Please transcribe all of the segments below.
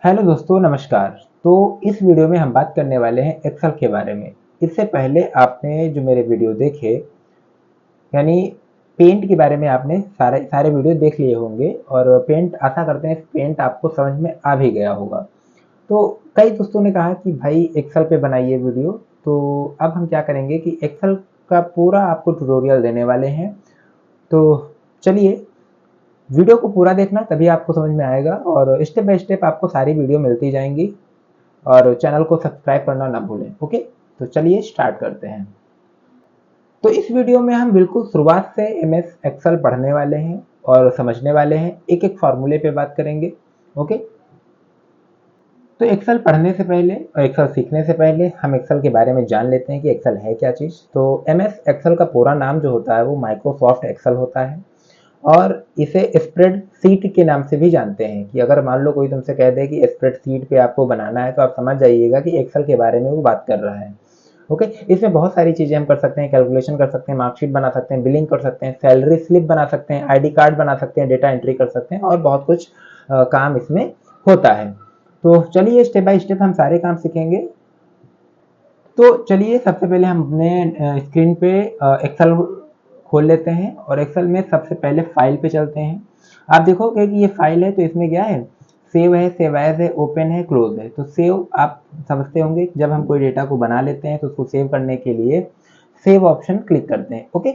Hello दोस्तों, नमस्कार। तो इस वीडियो में हम बात करने वाले हैं एक्सेल के बारे में। इससे पहले आपने जो मेरे वीडियो देखे, यानी पेंट के बारे में आपने सारे सारे वीडियो देख लिए होंगे और पेंट आशा करते हैं पेंट आपको समझ में आ भी गया होगा। तो कई दोस्तों ने कहा कि भाई एक्सेल पे बनाइए वीडियो। तो अब हम क्या करेंगे कि एक्सेल का पूरा आपको ट्यूटोरियल देने वाले हैं। तो चलिए, वीडियो को पूरा देखना, तभी आपको समझ में आएगा और स्टेप बाय स्टेप आपको सारी वीडियो मिलती जाएंगी। और चैनल को सब्सक्राइब करना ना भूलें। ओके, तो चलिए स्टार्ट करते हैं। तो इस वीडियो में हम बिल्कुल शुरुआत से एमएस एक्सेल पढ़ने वाले हैं और समझने वाले हैं, एक एक फार्मूले पे बात करेंगे। ओके, तो एक्सेल पढ़ने से पहले और एक्सेल सीखने से पहले हम एक्सेल के बारे में जान लेते हैं कि एक्सेल है क्या चीज़। तो एमएस एक्सेल का पूरा नाम जो होता है वो माइक्रोसॉफ्ट एक्सेल होता है और इसे स्प्रेड सीट के नाम से भी जानते हैं। कि अगर मान लो कोई तुमसे कह दे कि स्प्रेड सीट पे आपको बनाना है, तो आप समझ जाइएगा कि एक्सेल के बारे में वो बात कर रहा है। ओके, इसमें बहुत सारी चीज़ें हम कर सकते हैं, कैलकुलेशन कर सकते हैं, मार्कशीट बना सकते हैं, बिलिंग कर सकते हैं, सैलरी स्लिप बना सकते हैं, आईडी कार्ड बना सकते हैं, डेटा एंट्री कर सकते हैं और बहुत कुछ काम इसमें होता है। तो चलिए स्टेप बाय स्टेप हम सारे काम सीखेंगे। तो चलिए सबसे पहले हम अपने स्क्रीन पे एक्सेल खोल लेते हैं और एक्सेल में सबसे पहले फाइल पे चलते हैं। आप देखोगे कि ये फाइल है, तो इसमें क्या है, सेव है, सेव एज है, ओपन है, क्लोज है। तो सेव आप समझते होंगे, जब हम कोई डेटा को बना लेते हैं तो उसको सेव करने के लिए सेव ऑप्शन क्लिक करते हैं। ओके,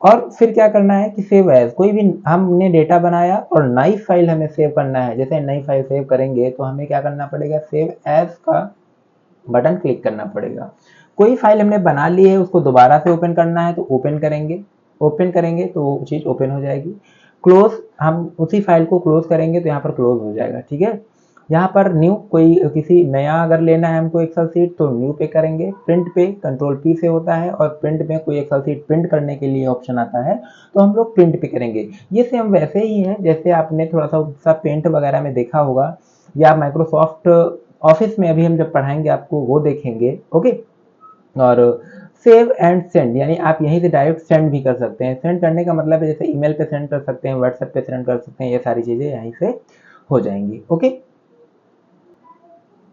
और फिर क्या करना है कि सेव एज, कोई भी हमने डेटा बनाया और नई फाइल हमें सेव करना है। जैसे नई फाइल सेव करेंगे तो हमें क्या करना पड़ेगा, सेव एज का बटन क्लिक करना पड़ेगा। कोई फाइल हमने बना ली है, उसको दोबारा से ओपन करना है तो ओपन करेंगे। ओपन करेंगे तो वो चीज़ ओपन हो जाएगी। क्लोज, हम उसी फाइल को क्लोज करेंगे तो यहाँ पर क्लोज हो जाएगा। ठीक है, यहाँ पर न्यू, कोई किसी नया अगर लेना है हमको एक्सेल सीट तो न्यू पे करेंगे। प्रिंट पे कंट्रोल पी से होता है और प्रिंट में कोई एक्सेल सीट प्रिंट करने के लिए ऑप्शन आता है तो हम लोग प्रिंट पे करेंगे। ये सेम वैसे ही है जैसे आपने थोड़ा सा पेंट वगैरह में देखा होगा, या माइक्रोसॉफ्ट ऑफिस में अभी हम जब पढ़ाएंगे आपको वो देखेंगे। ओके, और सेव एंड सेंड, यानी आप यहीं से डायरेक्ट सेंड भी कर सकते हैं। सेंड करने का मतलब है जैसे ईमेल पे सेंड कर सकते हैं, व्हाट्सएप पे सेंड कर सकते हैं, ये सारी चीज़ें यहीं से हो जाएंगी। ओके,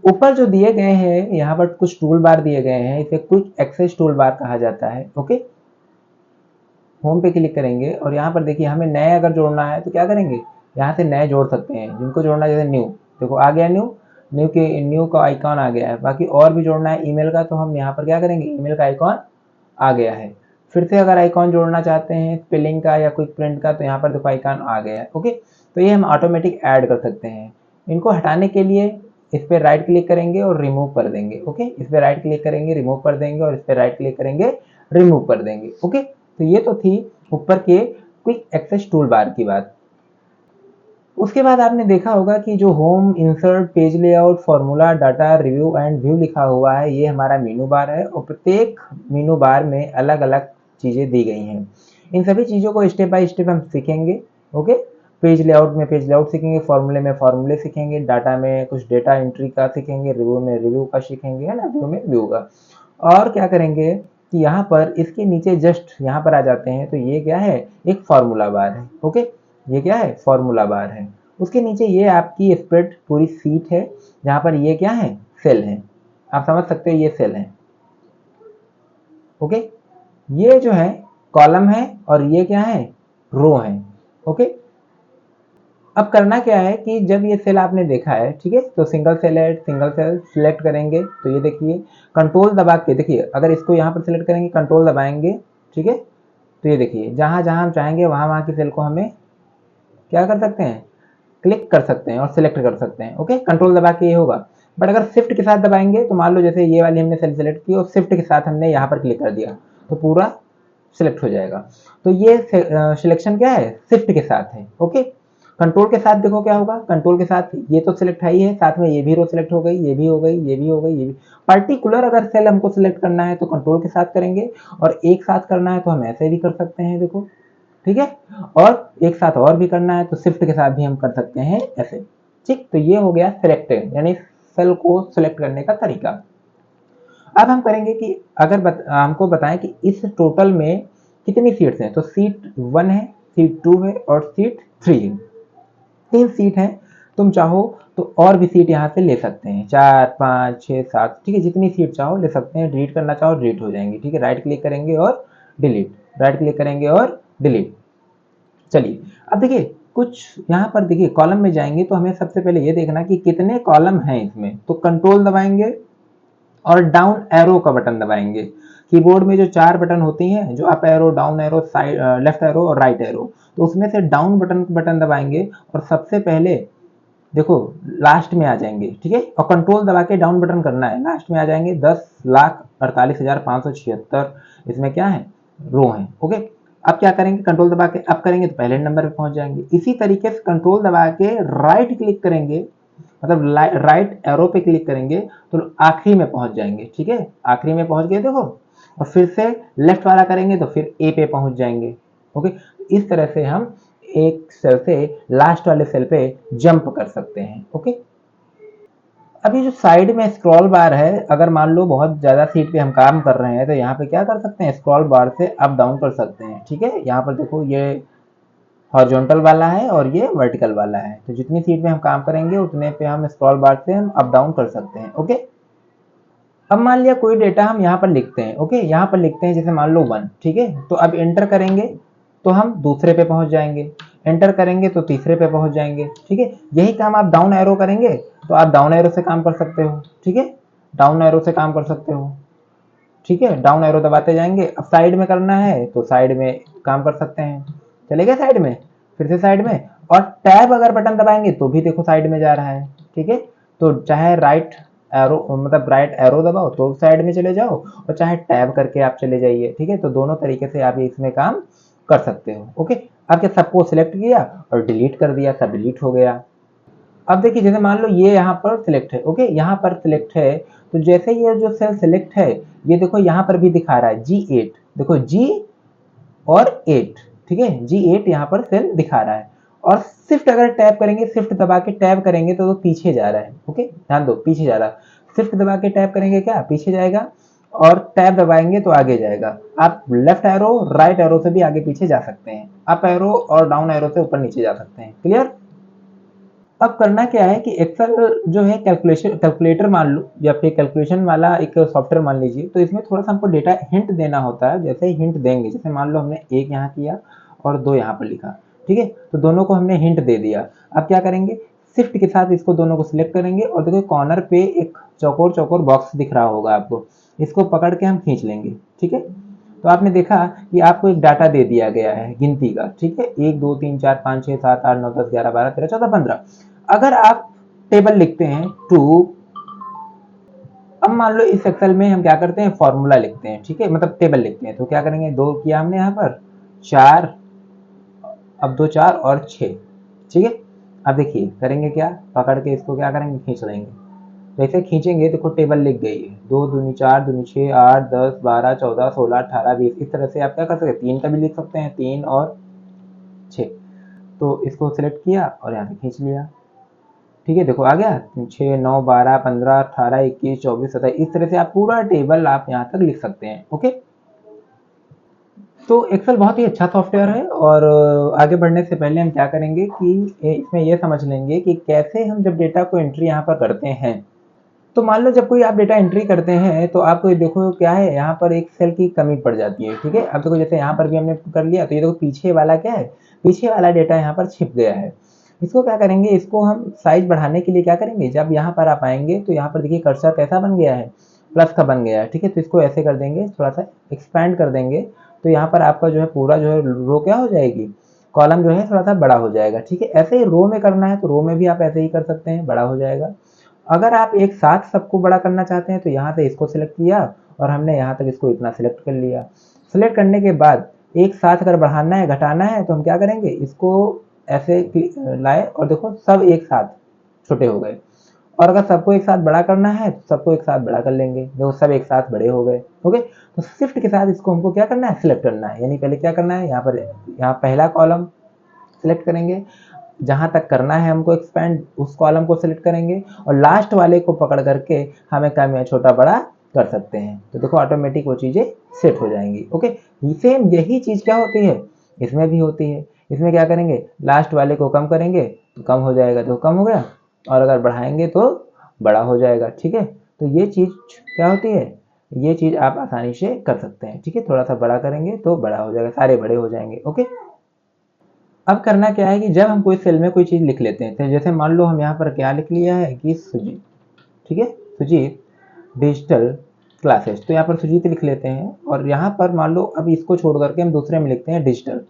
ऊपर जो दिए गए हैं यहाँ पर कुछ टूल बार दिए गए हैं, इसे क्विक एक्सेस टूल बार कहा जाता है। ओके, होम पे क्लिक करेंगे और यहाँ पर देखिए हमें नए अगर जोड़ना है तो क्या करेंगे, यहाँ से नए जोड़ सकते हैं। जिनको जोड़ना है जैसे न्यू, देखो आ गया न्यू, न्यू का आइकॉन आ गया है। बाकी और भी जोड़ना है ईमेल का तो हम यहाँ पर क्या करेंगे, ईमेल का आइकॉन आ गया है। फिर से अगर आइकॉन जोड़ना चाहते हैं स्पेलिंग का या क्विक प्रिंट का तो यहाँ पर देखो आइकॉन आ गया है। ओके, तो ये हम ऑटोमेटिक ऐड कर सकते हैं। इनको हटाने के लिए इस पर राइट क्लिक करेंगे और रिमूव कर देंगे। ओके, इस पर राइट क्लिक करेंगे, रिमूव कर देंगे और इस पर राइट क्लिक करेंगे, रिमूव कर देंगे। ओके, तो ये तो थी ऊपर के क्विक एक्सेस टूल बार की बात। उसके बाद आपने देखा होगा कि जो home, insert, page layout, formula, data, review and view लिखा हुआ है, ये हमारा मेनू बार है और प्रत्येक मेनू बार में अलग अलग चीज़ें दी गई हैं। इन सभी चीज़ों को स्टेप बाय स्टेप हम सीखेंगे। ओके, पेज लेआउट में पेज लेआउट सीखेंगे, फॉर्मूले में फॉर्मूले सीखेंगे, डाटा में कुछ डेटा एंट्री का सीखेंगे, रिव्यू में रिव्यू का सीखेंगे, है ना, व्यू में व्यू का। और क्या करेंगे कि यहाँ पर इसके नीचे जस्ट यहाँ पर आ जाते हैं तो ये क्या है, एक फार्मूला बार है। ओके, ये क्या है, फार्मूला बार है। उसके नीचे ये आपकी स्प्रेड पूरी सीट है, जहाँ पर ये क्या है, सेल है। आप समझ सकते हो ये सेल है। ओके, ये जो है कॉलम है और ये क्या है, रो है। ओके, अब करना क्या है कि जब ये सेल आपने देखा है, ठीक है, तो सिंगल सेल है, सिंगल सेल सिलेक्ट करेंगे तो ये देखिए कंट्रोल दबा के, देखिए अगर इसको यहाँ पर सिलेक्ट करेंगे, कंट्रोल दबाएंगे, ठीक है, तो ये देखिए जहाँ जहाँ हम चाहेंगे वहाँ वहाँ की सेल को हमें क्या कर सकते हैं, क्लिक कर सकते हैं और सिलेक्ट कर सकते हैं। ओके, कंट्रोल दबा के ये होगा। बट अगर शिफ्ट के साथ दबाएंगे तो मान लो जैसे ये वाली हमने सेल सेलेक्ट की और शिफ्ट के साथ हमने यहाँ पर क्लिक कर दिया तो पूरा सिलेक्ट हो जाएगा। तो ये सिलेक्शन क्या है, शिफ्ट के साथ है। ओके, कंट्रोल के साथ देखो क्या होगा, कंट्रोल के साथ ये तो सिलेक्ट है ही है, साथ में ये भी रो सिलेक्ट हो गई, ये भी हो गई, ये भी हो गई, ये भी। पर्टिकुलर अगर सेल हमको सिलेक्ट करना है तो कंट्रोल के साथ करेंगे और एक साथ करना है तो हम ऐसे भी कर सकते हैं, देखो, ठीक है। और एक साथ और भी करना है तो शिफ्ट के साथ भी हम कर सकते हैं ऐसे। ठीक, तो ये हो गया सिलेक्टेड, यानी सेल को सिलेक्ट करने का तरीका। अब हम करेंगे कि अगर हमको बताएं कि इस टोटल में कितनी सीट्स हैं, तो सीट 1 है, सीट 2 है और सीट 3 है। 3 सीट है। तुम चाहो तो और भी सीट यहाँ से ले सकते हैं, 4 5 6 7, ठीक है, जितनी सीट चाहो ले सकते हैं। डिलीट करना चाहो डिलीट हो जाएंगी, ठीक है। राइट क्लिक करेंगे और डिलीट, राइट क्लिक करेंगे और डिलीट। चलिए अब देखिए कुछ यहाँ पर देखिए कॉलम में जाएंगे तो हमें सबसे पहले ये देखना कि कितने कॉलम हैं इसमें, तो कंट्रोल दबाएंगे और डाउन एरो का बटन दबाएंगे। कीबोर्ड में जो 4 बटन होती हैं, जो up arrow, down arrow, side left arrow और राइट एरो, तो उसमें से डाउन बटन दबाएंगे और सबसे पहले देखो लास्ट में आ जाएंगे, ठीक है, और कंट्रोल दबा के डाउन बटन करना है, लास्ट में आ जाएंगे 10,48,576, इसमें क्या है, रो है, ओके। अब क्या करेंगे, कंट्रोल दबा के अप करेंगे तो पहले नंबर पे पहुंच जाएंगे। इसी तरीके से कंट्रोल दबा के राइट क्लिक करेंगे, मतलब राइट एरो पे क्लिक करेंगे तो आखिरी में पहुंच जाएंगे, ठीक है, आखिरी में पहुंच गए देखो, और फिर से लेफ्ट वाला करेंगे तो फिर ए पे पहुंच जाएंगे, ओके। इस तरह से हम एक सेल से लास्ट वाले सेल पे जंप कर सकते हैं, ओके। अभी जो साइड में स्क्रॉल बार है, अगर मान लो बहुत ज्यादा सीट पे हम काम कर रहे हैं तो यहाँ पे क्या कर सकते हैं, स्क्रॉल बार से अप डाउन कर सकते हैं, ठीक है। यहाँ पर देखो ये हॉरिजॉन्टल वाला है और ये वर्टिकल वाला है, तो जितनी सीट में हम काम करेंगे उतने पे हम स्क्रॉल बार से हम अप डाउन कर सकते हैं, ओके। अब मान लिया कोई डेटा हम यहाँ पर लिखते हैं, ओके, यहाँ पर लिखते हैं जैसे मान लो 1, ठीक है, तो अब एंटर करेंगे तो हम दूसरे पे पहुंच जाएंगे, एंटर करेंगे तो तीसरे पे पहुंच जाएंगे, ठीक है। यही काम आप डाउन एरो करेंगे तो आप डाउन एरो से काम कर सकते हो, ठीक है, डाउन एरो से काम कर सकते हो, ठीक है। डाउन एरो दबाते जाएंगे। अब साइड में करना है तो साइड में काम कर सकते हैं, चले गए साइड में, फिर से साइड में, और टैब अगर बटन दबाएंगे तो भी देखो साइड में जा रहा है, ठीक है। तो चाहे राइट एरो, मतलब राइट एरो दबाओ तो साइड में चले जाओ, और चाहे टैब करके आप चले जाइए, ठीक है। तो दोनों तरीके से आप इसमें काम कर सकते हो, ओके। अब क्या सबको सिलेक्ट किया और डिलीट कर दिया, सब डिलीट हो गया। अब देखिए जैसे मान लो ये यहाँ पर सिलेक्ट है, ओके, यहाँ पर सिलेक्ट है, तो जैसे ये जो सेल सिलेक्ट है, ये देखो यहाँ पर भी दिखा रहा है G8, देखो G और 8, ठीक है, G8 यहाँ पर सेल दिखा रहा है। और शिफ्ट अगर टैब करेंगे, शिफ्ट दबा के टैब करेंगे तो पीछे जा रहा है, ओके, ध्यान दो पीछे जा रहा है। शिफ्ट दबा के टैब करेंगे क्या, पीछे जाएगा, और टैब दबाएंगे तो आगे जाएगा। आप लेफ्ट एरो राइट एरो से भी आगे पीछे जा सकते हैं, अप एरो और डाउन एरो से ऊपर नीचे जा सकते हैं, क्लियर। अब करना क्या है कि एक्सेल जो है कैलकुलेटर मान लो, या फिर कैलकुलेशन वाला एक सॉफ्टवेयर मान लीजिए, तो इसमें थोड़ा सा हमको डेटा हिंट देना होता है। जैसे ही हिंट देंगे, जैसे मान लो हमने 1 यहाँ किया और 2 यहाँ पर लिखा, ठीक है, तो दोनों को हमने हिंट दे दिया। अब क्या करेंगे, शिफ्ट के साथ इसको दोनों को सिलेक्ट करेंगे, और देखो कॉर्नर पे एक चौकोर चौकोर बॉक्स दिख रहा होगा आपको, इसको पकड़ के हम खींच लेंगे, ठीक है। तो आपने देखा कि आपको एक डाटा दे दिया गया है गिनती का, ठीक है, 1 2 3 4 5 6 7 8 9 10 11 12 13 14 15। अगर आप टेबल लिखते हैं 2, अब मान लो इस एक्सेल में हम क्या करते हैं, फॉर्मूला लिखते हैं, ठीक है, मतलब टेबल लिखते हैं, तो क्या करेंगे, 2 किया हमने यहाँ पर, 4, अब 2 4 और 6, ठीक है। अब देखिए करेंगे क्या, पकड़ के इसको क्या करेंगे, खींच लेंगे। तो ऐसे खींचेंगे, देखो टेबल लिख गई है, 2 दूनी 4 दूनी 6 8 10 12 14 16 18 20। इस तरह से आप क्या कर सकते हैं, 3 का भी लिख सकते हैं, 3 और 6। तो इसको सिलेक्ट किया और यहाँ से खींच लिया, ठीक है, देखो आ गया 6 9 12 15 18 21 24 27। इस तरह से आप पूरा टेबल आप यहाँ तक लिख सकते हैं, ओके। तो एक्सेल बहुत ही अच्छा सॉफ्टवेयर है, और आगे बढ़ने से पहले हम क्या करेंगे कि इसमें यह समझ लेंगे कि कैसे हम जब डेटा को एंट्री यहाँ पर करते हैं। तो मान लो जब कोई आप डेटा एंट्री करते हैं तो आप देखो क्या है, यहाँ पर एक सेल की कमी पड़ जाती है, ठीक है। अब देखो जैसे यहाँ पर भी हमने कर लिया, तो ये देखो पीछे वाला क्या है, पीछे वाला डेटा यहाँ पर छिप गया है। इसको क्या करेंगे, इसको हम साइज बढ़ाने के लिए क्या करेंगे, जब यहाँ पर आप आएंगे तो यहाँ पर देखिए कर्सर कैसा बन गया है, प्लस का बन गया है, ठीक है। तो इसको ऐसे कर देंगे, थोड़ा सा एक्सपैंड कर देंगे, तो यहाँ पर आपका जो है पूरा जो है रो क्या हो जाएगी, कॉलम जो है थोड़ा सा बड़ा हो जाएगा, ठीक है। ऐसे ही रो में करना है तो रो में भी आप ऐसे ही कर सकते हैं, बड़ा हो जाएगा। अगर आप एक साथ सबको बड़ा करना चाहते हैं तो यहाँ से इसको सिलेक्ट किया और हमने यहाँ तक इसको इतना सिलेक्ट कर लिया। सिलेक्ट करने के बाद एक साथ अगर बढ़ाना है घटाना है तो हम क्या करेंगे, इसको ऐसे लाए और देखो सब एक साथ छोटे हो गए। और अगर सबको एक साथ बड़ा करना है तो सबको एक साथ बड़ा कर लेंगे, देखो सब एक साथ बड़े हो गए, ओके। तो शिफ्ट के साथ इसको हमको क्या करना है, सिलेक्ट करना है। यानी पहले क्या करना है, यहाँ पहला कॉलम सिलेक्ट करेंगे, जहां तक करना है हमको एक्सपैंड, उस कॉलम को सिलेक्ट करेंगे, और लास्ट वाले को पकड़ करके हमें कम या छोटा बड़ा कर सकते हैं। तो देखो ऑटोमेटिक वो चीजें सेट हो जाएंगी, ओके। सेम यही चीज क्या होती है, इसमें भी होती है। इसमें क्या करेंगे, लास्ट वाले को कम करेंगे तो कम हो जाएगा, तो कम हो गया, और अगर बढ़ाएंगे तो बड़ा हो जाएगा। ठीक है, तो ये चीज़ क्या होती है, ये चीज़ आप आसानी से कर सकते हैं। ठीक है, थोड़ा सा बड़ा करेंगे तो बड़ा हो जाएगा, सारे बड़े हो जाएंगे। ओके, अब करना क्या है कि जब हम कोई सेल में कोई चीज़ लिख लेते हैं, तो जैसे मान लो हम यहाँ पर क्या लिख लिया है कि सुजीत, ठीक है, सुजीत डिजिटल क्लासेस, तो यहाँ पर सुजीत लिख लेते हैं, और यहाँ पर मान लो अब इसको छोड़ करके हम दूसरे में लिखते हैं डिजिटल,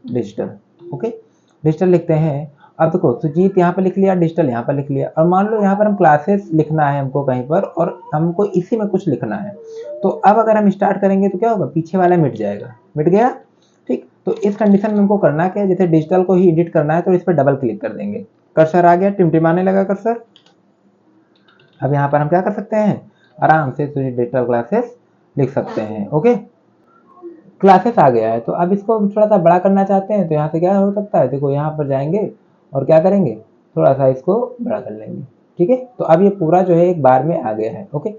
डिजिटल, ओके, डिजिटल लिखते हैं। अब देखो सुजीत यहाँ पर लिख लिया, डिजिटल यहाँ पर लिख लिया, और मान लो यहाँ पर हम क्लासेस लिखना है हमको कहीं पर, और हमको इसी में कुछ लिखना है, तो अब अगर हम स्टार्ट करेंगे तो क्या होगा, पीछे वाला मिट जाएगा, मिट गया। ठीक, तो इस कंडीशन में हमको करना क्या है, जैसे डिजिटल को ही एडिट करना है तो इस पर डबल क्लिक कर देंगे, कर्सर आ गया, टिमटिमाने लगा कर्सर। अब यहाँ पर हम क्या कर सकते हैं, आराम से सुजीत डिजिटल क्लासेस लिख सकते हैं। ओके, क्लासेस आ गया है, तो अब इसको हम थोड़ा सा बड़ा करना चाहते हैं, तो यहाँ से क्या हो सकता है, देखो यहाँ पर जाएंगे और क्या करेंगे, थोड़ा सा इसको बड़ा कर लेंगे। ठीक है, तो अब ये पूरा जो है एक बार में आ गया है। ओके,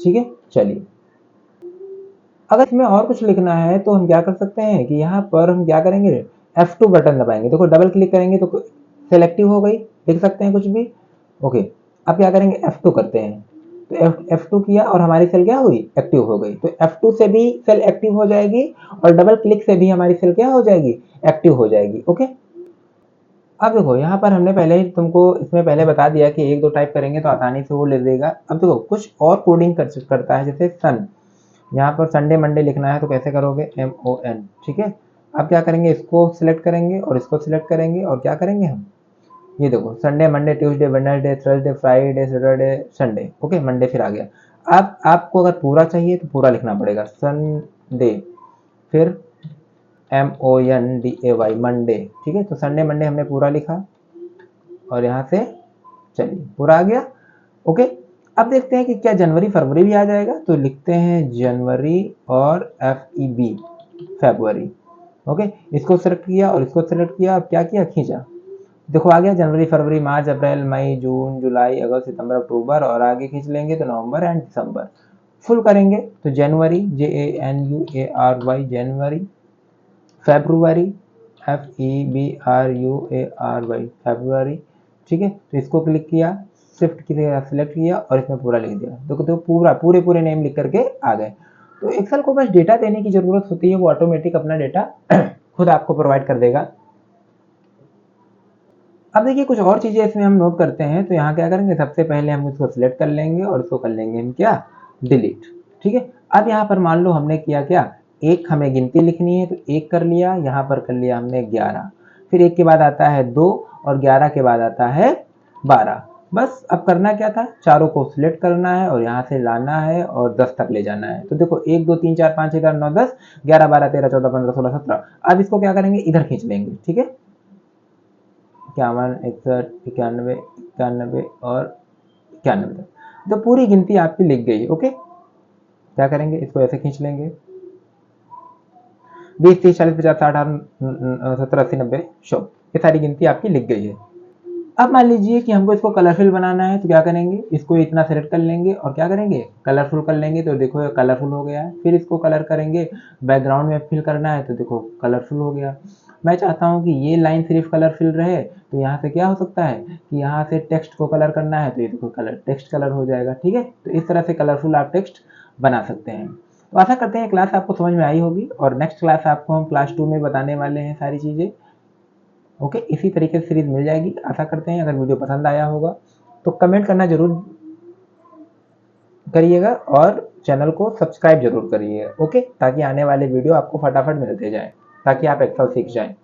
ठीक है, चलिए अगर इसमें और कुछ लिखना है तो हम क्या कर सकते हैं कि यहाँ पर हम क्या करेंगे, F2 बटन दबाएंगे, देखो डबल क्लिक करेंगे तो सेलेक्टिव हो गई, लिख सकते हैं कुछ भी। ओके, अब क्या करेंगे, F2 करते हैं, तो F2 किया और हमारी सेल क्या हुई, एक्टिव हो गई, तो F2 से भी सेल एक्टिव हो जाएगी और डबल क्लिक से भी हमारी सेल क्या हो जाएगी, एक्टिव हो जाएगी। ओके, अब देखो यहाँ पर हमने पहले ही तुमको इसमें पहले बता दिया कि एक दो टाइप करेंगे तो आसानी से वो ले देगा। अब देखो कुछ और कोडिंग करता है, जैसे सन, यहाँ पर संडे मंडे लिखना है तो कैसे करोगे, MON। ठीक है, अब क्या करेंगे, इसको सिलेक्ट करेंगे और इसको सिलेक्ट करेंगे और क्या करेंगे हम, ये देखो Sunday Monday Tuesday Wednesday Thursday Friday Saturday Sunday. Okay, Monday फिर आ गया। अब आपको अगर पूरा चाहिए तो पूरा लिखना पड़ेगा, संडे फिर MONDAY मंडे। ठीक है, तो संडे मंडे हमने पूरा लिखा और यहाँ से चलिए पूरा आ गया। ओके, अब देखते हैं कि क्या जनवरी फरवरी भी आ जाएगा, तो लिखते हैं जनवरी और FEB फरवरी। ओके, इसको सेलेक्ट किया और इसको सेलेक्ट किया, अब क्या किया, खींचा, देखो आ गया जनवरी फरवरी मार्च अप्रैल मई जून जुलाई अगस्त सितंबर अक्टूबर, और आगे खींच लेंगे तो नवंबर एंड दिसंबर। फुल करेंगे तो जनवरी JANUARY जनवरी, फेब्रुवरी FEBRUARY फेब्रुवरी। ठीक है, तो इसको क्लिक किया, शिफ्ट की सिलेक्ट किया और इसमें पूरा लिख दिया, तो पूरा पूरे नेम लिख करके आ गए। तो एक्सेल को बस डेटा देने की जरूरत होती है, वो ऑटोमेटिक अपना डेटा खुद आपको प्रोवाइड कर देगा। अब देखिए कुछ और चीजें इसमें हम नोट करते हैं, तो यहाँ क्या करेंगे, सबसे पहले हम इसको सिलेक्ट कर लेंगे और इसको कर लेंगे हम क्या, डिलीट। ठीक है, अब यहाँ पर मान लो हमने किया क्या, एक हमें गिनती लिखनी है तो एक कर लिया, यहाँ पर कर लिया हमने 11, फिर एक के बाद आता है 2 और 11 के बाद आता है 12। बस अब करना क्या था, चारों को सिलेक्ट करना है और यहाँ से लाना है और 10 तक ले जाना है। तो देखो 1 2 3 4 5 6 7 9 10 11 12 13 14 15 16 17। अब इसको क्या करेंगे, इधर खींच लेंगे। ठीक है, 51 61 91 91 और 91 तक, तो पूरी गिनती आपकी लिख गई। ओके, क्या करेंगे, इसको ऐसे खींच लेंगे, 20 30 40 50 60 70 80 90 100, ये सारी गिनती आपकी लिख गई है। अब मान लीजिए कि हमको इसको कलरफुल बनाना है, तो क्या करेंगे, इसको इतना सेलेक्ट कर लेंगे और क्या करेंगे, कलरफुल कर लेंगे, तो देखो ये कलरफुल हो गया है। फिर इसको कलर करेंगे, बैकग्राउंड में फिल करना है तो देखो कलरफुल हो गया। मैं चाहता हूँ कि ये लाइन सिर्फ कलरफुल रहे, तो यहाँ से क्या हो सकता है कि यहाँ से टेक्स्ट को कलर करना है, तो ये देखो कलर टेक्स्ट कलर हो जाएगा। ठीक है, तो इस तरह से कलरफुल आप टेक्स्ट बना सकते हैं। तो आशा करते हैं क्लास आपको समझ में आई होगी, और नेक्स्ट क्लास आपको हम क्लास 2 में बताने वाले हैं सारी चीज़ें। ओके, इसी तरीके से सीरीज मिल जाएगी। आशा करते हैं अगर वीडियो पसंद आया होगा तो कमेंट करना जरूर करिएगा और चैनल को सब्सक्राइब जरूर करिएगा। ओके, ताकि आने वाले वीडियो आपको फटाफट मिलते जाएं, ताकि आप एक्सेल सीख जाएं।